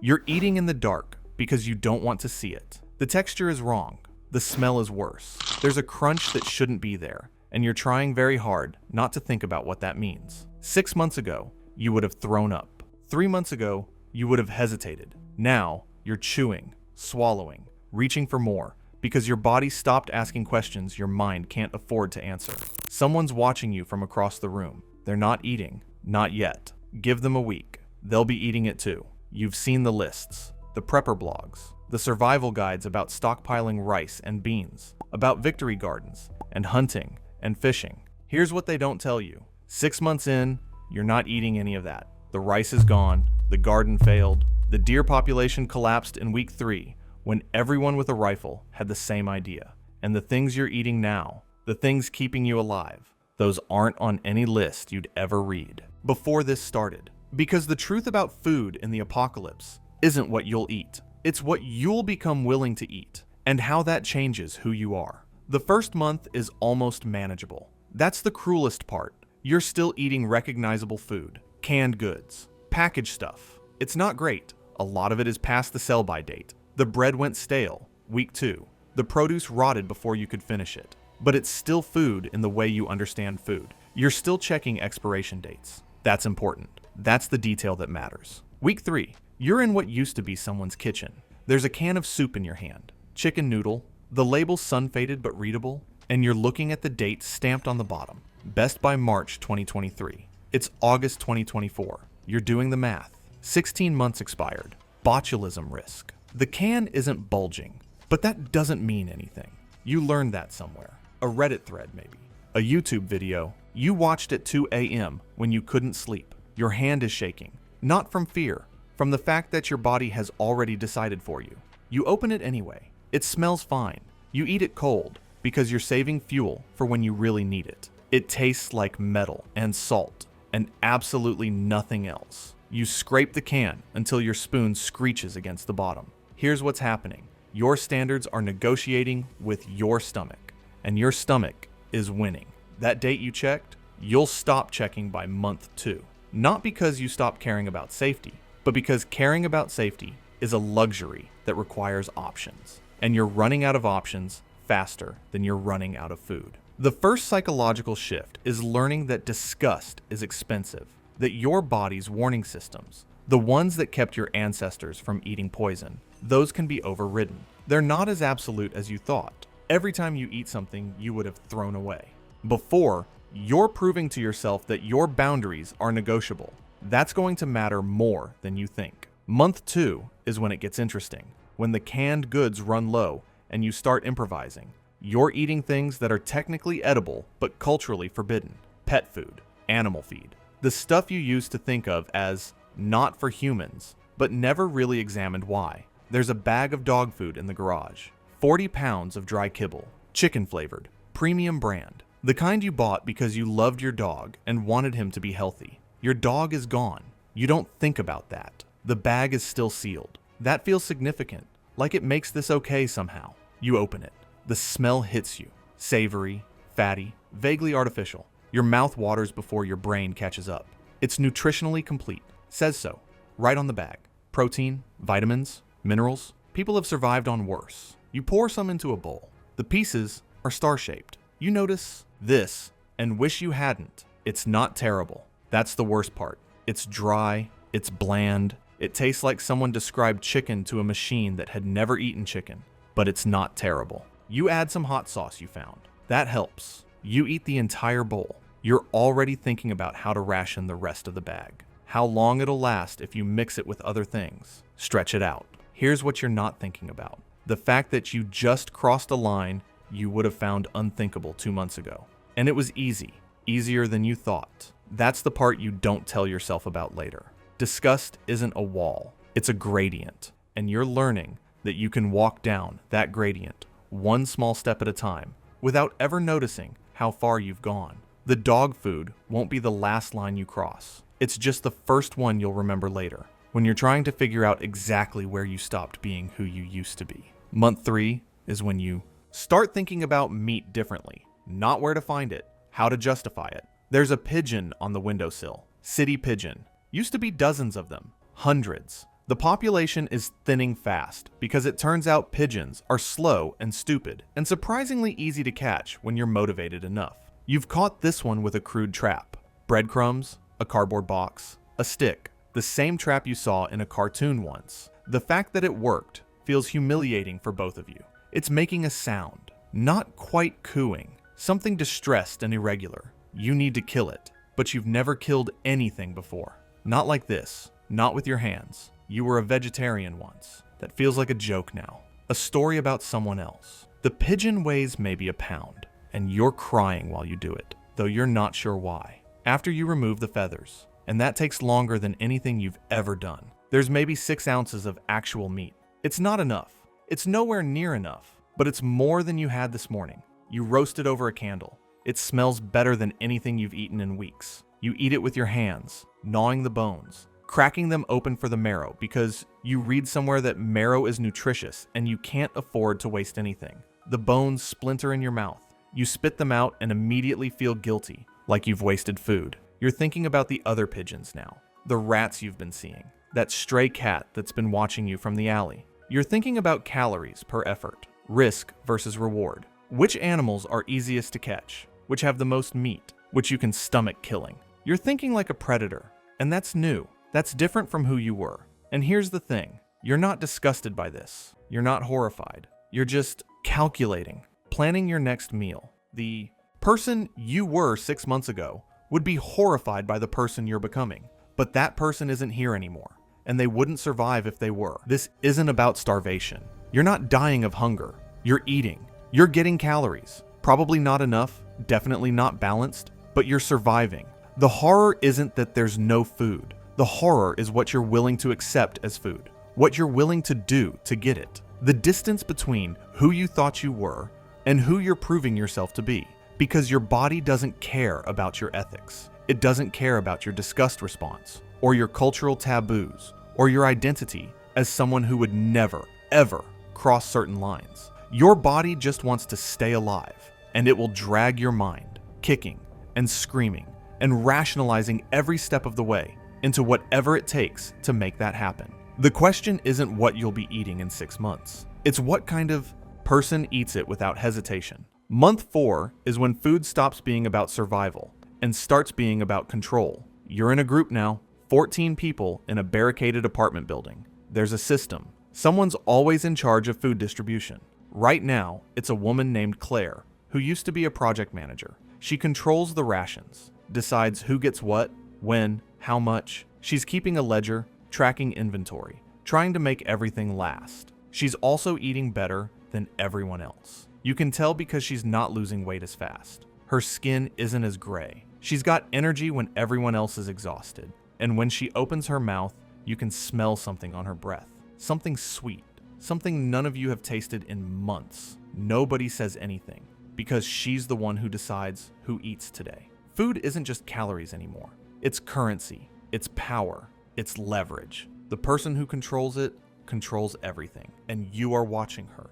You're eating in the dark because you don't want to see it. The texture is wrong. The smell is worse. There's a crunch that shouldn't be there, and you're trying very hard not to think about what that means. 6 months ago, you would have thrown up. 3 months ago, you would have hesitated. Now, you're chewing, swallowing, reaching for more, because your body stopped asking questions your mind can't afford to answer. Someone's watching you from across the room. They're not eating. Not yet. Give them a week. They'll be eating it too. You've seen the lists, the prepper blogs, the survival guides about stockpiling rice and beans, about victory gardens, and hunting and fishing. Here's what they don't tell you. 6 months in, you're not eating any of that. The rice is gone, the garden failed, the deer population collapsed in week 3 when everyone with a rifle had the same idea. And the things you're eating now, the things keeping you alive, those aren't on any list you'd ever read before this started. Because the truth about food in the apocalypse isn't what you'll eat. It's what you'll become willing to eat, and how that changes who you are. The first month is almost manageable. That's the cruelest part. You're still eating recognizable food, canned goods, packaged stuff. It's not great. A lot of it is past the sell-by date. The bread went stale, week 2. The produce rotted before you could finish it. But it's still food in the way you understand food. You're still checking expiration dates. That's important. That's the detail that matters. Week 3. You're in what used to be someone's kitchen. There's a can of soup in your hand, chicken noodle, the label sun-faded but readable, and you're looking at the date stamped on the bottom. Best by March 2023. It's August 2024. You're doing the math. 16 months expired. Botulism risk. The can isn't bulging, but that doesn't mean anything. You learned that somewhere. A Reddit thread maybe. A YouTube video. You watched at 2 a.m. when you couldn't sleep. Your hand is shaking. Not from fear. From the fact that your body has already decided for you. You open it anyway. It smells fine. You eat it cold because you're saving fuel for when you really need it. It tastes like metal and salt and absolutely nothing else. You scrape the can until your spoon screeches against the bottom. Here's what's happening. Your standards are negotiating with your stomach, and your stomach is winning. That date you checked, you'll stop checking by month 2. Not because you stop caring about safety, but because caring about safety is a luxury that requires options. And you're running out of options faster than you're running out of food. The first psychological shift is learning that disgust is expensive, that your body's warning systems, the ones that kept your ancestors from eating poison, those can be overridden. They're not as absolute as you thought. Every time you eat something you would have thrown away. Before, you're proving to yourself that your boundaries are negotiable. That's going to matter more than you think. Month 2 is when it gets interesting, when the canned goods run low and you start improvising. You're eating things that are technically edible but culturally forbidden. Pet food, animal feed, the stuff you used to think of as not for humans, but never really examined why. There's a bag of dog food in the garage, 40 pounds of dry kibble, chicken flavored, premium brand, the kind you bought because you loved your dog and wanted him to be healthy. Your dog is gone. You don't think about that. The bag is still sealed. That feels significant, like it makes this okay somehow. You open it. The smell hits you. Savory, fatty, vaguely artificial. Your mouth waters before your brain catches up. It's nutritionally complete. Says so. Right on the bag. Protein, vitamins, minerals. People have survived on worse. You pour some into a bowl. The pieces are star-shaped. You notice this and wish you hadn't. It's not terrible. That's the worst part. It's dry. It's bland. It tastes like someone described chicken to a machine that had never eaten chicken. But it's not terrible. You add some hot sauce you found. That helps. You eat the entire bowl. You're already thinking about how to ration the rest of the bag. How long it'll last if you mix it with other things. Stretch it out. Here's what you're not thinking about. The fact that you just crossed a line you would have found unthinkable 2 months ago. And it was easy. Easier than you thought. That's the part you don't tell yourself about later. Disgust isn't a wall. It's a gradient. And you're learning that you can walk down that gradient one small step at a time without ever noticing how far you've gone. The dog food won't be the last line you cross. It's just the first one you'll remember later, when you're trying to figure out exactly where you stopped being who you used to be. Month 3 is when you start thinking about meat differently, not where to find it, how to justify it. There's a pigeon on the windowsill. City pigeon. Used to be dozens of them. Hundreds. The population is thinning fast because it turns out pigeons are slow and stupid and surprisingly easy to catch when you're motivated enough. You've caught this one with a crude trap. Breadcrumbs, a cardboard box, a stick, the same trap you saw in a cartoon once. The fact that it worked feels humiliating for both of you. It's making a sound, not quite cooing, something distressed and irregular. You need to kill it, but you've never killed anything before. Not like this, not with your hands. You were a vegetarian once. That feels like a joke now. A story about someone else. The pigeon weighs maybe a pound, and you're crying while you do it, though you're not sure why. After you remove the feathers, and that takes longer than anything you've ever done. There's maybe 6 ounces of actual meat. It's not enough. It's nowhere near enough, but it's more than you had this morning. You roast it over a candle. It smells better than anything you've eaten in weeks. You eat it with your hands, gnawing the bones, cracking them open for the marrow because you read somewhere that marrow is nutritious and you can't afford to waste anything. The bones splinter in your mouth. You spit them out and immediately feel guilty, like you've wasted food. You're thinking about the other pigeons now, the rats you've been seeing, that stray cat that's been watching you from the alley. You're thinking about calories per effort, risk versus reward. Which animals are easiest to catch? Which have the most meat? Which you can stomach killing? You're thinking like a predator, and that's new. That's different from who you were. And here's the thing. You're not disgusted by this. You're not horrified. You're just calculating, planning your next meal. The person you were 6 months ago would be horrified by the person you're becoming. But that person isn't here anymore, and they wouldn't survive if they were. This isn't about starvation. You're not dying of hunger. You're eating. You're getting calories. Probably not enough, definitely not balanced, but you're surviving. The horror isn't that there's no food. The horror is what you're willing to accept as food, what you're willing to do to get it. The distance between who you thought you were and who you're proving yourself to be, because your body doesn't care about your ethics. It doesn't care about your disgust response, or your cultural taboos, or your identity as someone who would never, ever cross certain lines. Your body just wants to stay alive, and it will drag your mind, kicking and screaming and rationalizing every step of the way into whatever it takes to make that happen. The question isn't what you'll be eating in 6 months. It's what kind of person eats it without hesitation. Month 4 is when food stops being about survival and starts being about control. You're in a group now, 14 people in a barricaded apartment building. There's a system. Someone's always in charge of food distribution. Right now, it's a woman named Claire, who used to be a project manager. She controls the rations, decides who gets what, when, how much. She's keeping a ledger, tracking inventory, trying to make everything last. She's also eating better than everyone else. You can tell because she's not losing weight as fast. Her skin isn't as gray. She's got energy when everyone else is exhausted. And when she opens her mouth, you can smell something on her breath. Something sweet. Something none of you have tasted in months. Nobody says anything because she's the one who decides who eats today. Food isn't just calories anymore. It's currency, it's power, it's leverage. The person who controls it controls everything, and you are watching her.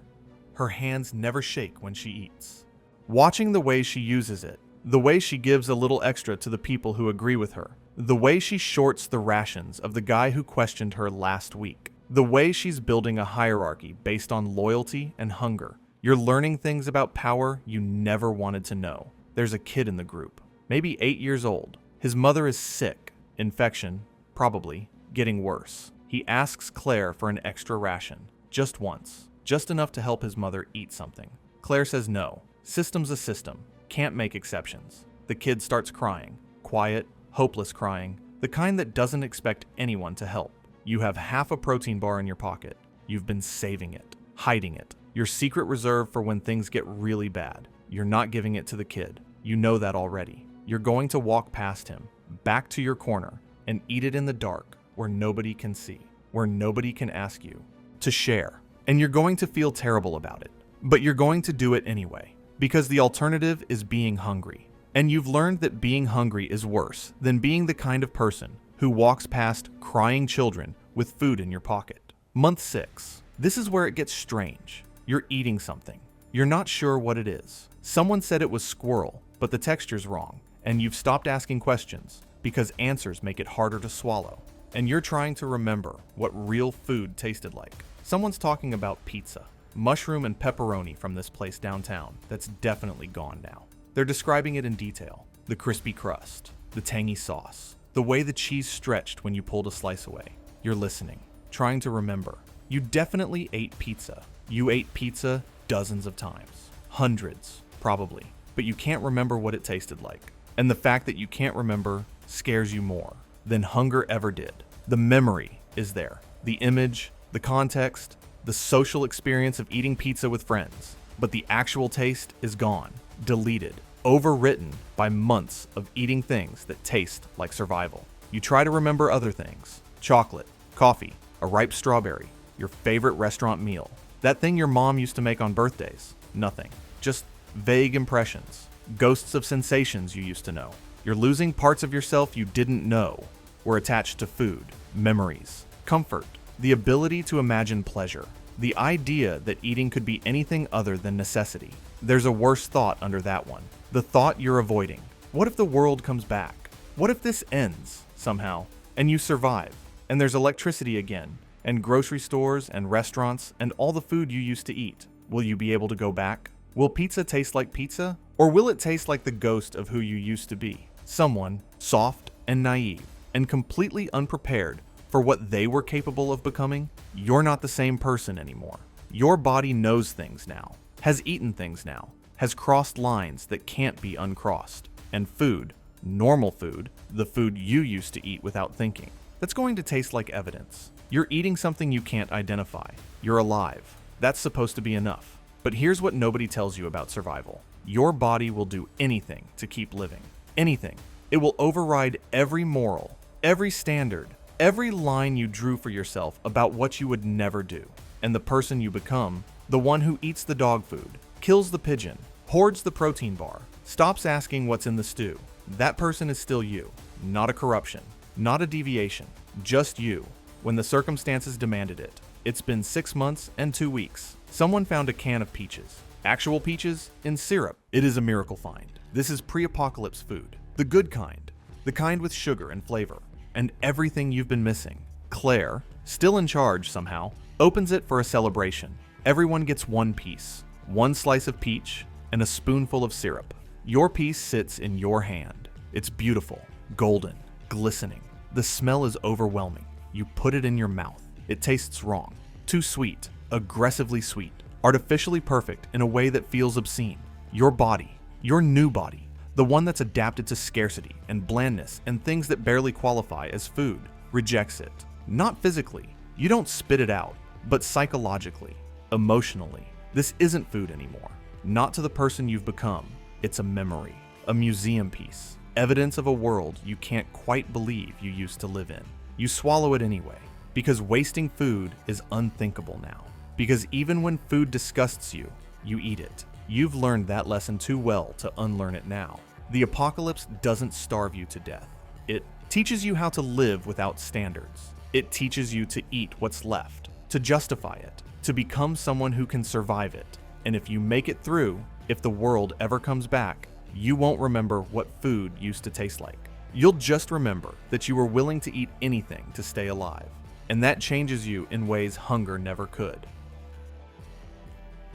Her hands never shake when she eats. Watching the way she uses it, the way she gives a little extra to the people who agree with her, the way she shorts the rations of the guy who questioned her last week, the way she's building a hierarchy based on loyalty and hunger. You're learning things about power you never wanted to know. There's a kid in the group, maybe 8 years old. His mother is sick, infection, probably, getting worse. He asks Claire for an extra ration, just once, just enough to help his mother eat something. Claire says no. System's a system, can't make exceptions. The kid starts crying, quiet, hopeless crying, the kind that doesn't expect anyone to help. You have half a protein bar in your pocket. You've been saving it, hiding it. Your secret reserve for when things get really bad. You're not giving it to the kid. You know that already. You're going to walk past him, back to your corner, and eat it in the dark where nobody can see, where nobody can ask you to share. And you're going to feel terrible about it. But you're going to do it anyway, because the alternative is being hungry. And you've learned that being hungry is worse than being the kind of person who walks past crying children with food in your pocket. Month 6. This is where it gets strange. You're eating something. You're not sure what it is. Someone said it was squirrel, but the texture's wrong, and you've stopped asking questions because answers make it harder to swallow. and you're trying to remember what real food tasted like. Someone's talking about pizza, mushroom and pepperoni from this place downtown that's definitely gone now. They're describing it in detail. The crispy crust, the tangy sauce, the way the cheese stretched when you pulled a slice away. You're listening, trying to remember. You definitely ate pizza. You ate pizza dozens of times. Hundreds, probably. But you can't remember what it tasted like. And the fact that you can't remember scares you more than hunger ever did. The memory is there. The image, the context, the social experience of eating pizza with friends. But the actual taste is gone, deleted, overwritten by months of eating things that taste like survival. You try to remember other things. Chocolate, coffee, a ripe strawberry, your favorite restaurant meal. That thing your mom used to make on birthdays. Nothing. Just vague impressions. Ghosts of sensations you used to know. You're losing parts of yourself you didn't know were attached to food, memories, comfort, the ability to imagine pleasure, the idea that eating could be anything other than necessity. There's a worse thought under that one. The thought you're avoiding. What if the world comes back? What if this ends somehow and you survive and there's electricity again and grocery stores and restaurants and all the food you used to eat? Will you be able to go back? Will pizza taste like pizza? Or will it taste like the ghost of who you used to be? Someone soft and naive and completely unprepared for what they were capable of becoming? You're not the same person anymore. Your body knows things now, has eaten things now, has crossed lines that can't be uncrossed. And food, normal food, the food you used to eat without thinking, that's going to taste like evidence. You're eating something you can't identify. You're alive. That's supposed to be enough. But here's what nobody tells you about survival. Your body will do anything to keep living. Anything. It will override every moral, every standard, every line you drew for yourself about what you would never do. And the person you become, the one who eats the dog food, kills the pigeon, hoards the protein bar, stops asking what's in the stew, that person is still you. Not a corruption, not a deviation, just you, when the circumstances demanded it. It's been 6 months and 2 weeks. Someone found a can of peaches. Actual peaches in syrup. It is a miracle find. This is pre-apocalypse food. The good kind. The kind with sugar and flavor. And everything you've been missing. Claire, still in charge somehow, opens it for a celebration. Everyone gets one piece. One slice of peach and a spoonful of syrup. Your piece sits in your hand. It's beautiful, golden, glistening. The smell is overwhelming. You put it in your mouth. It tastes wrong. Too sweet, aggressively sweet, artificially perfect in a way that feels obscene. Your body, your new body, the one that's adapted to scarcity and blandness and things that barely qualify as food, rejects it. Not physically. You don't spit it out, but psychologically, emotionally. This isn't food anymore. Not to the person you've become. It's a memory, a museum piece, evidence of a world you can't quite believe you used to live in. You swallow it anyway, because wasting food is unthinkable now. Because even when food disgusts you, you eat it. You've learned that lesson too well to unlearn it now. The apocalypse doesn't starve you to death. It teaches you how to live without standards. It teaches you to eat what's left, to justify it, to become someone who can survive it. And if you make it through, if the world ever comes back, you won't remember what food used to taste like. You'll just remember that you were willing to eat anything to stay alive. And that changes you in ways hunger never could.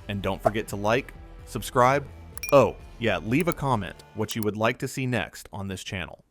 And don't forget to like, subscribe. Oh, yeah, leave a comment what you would like to see next on this channel.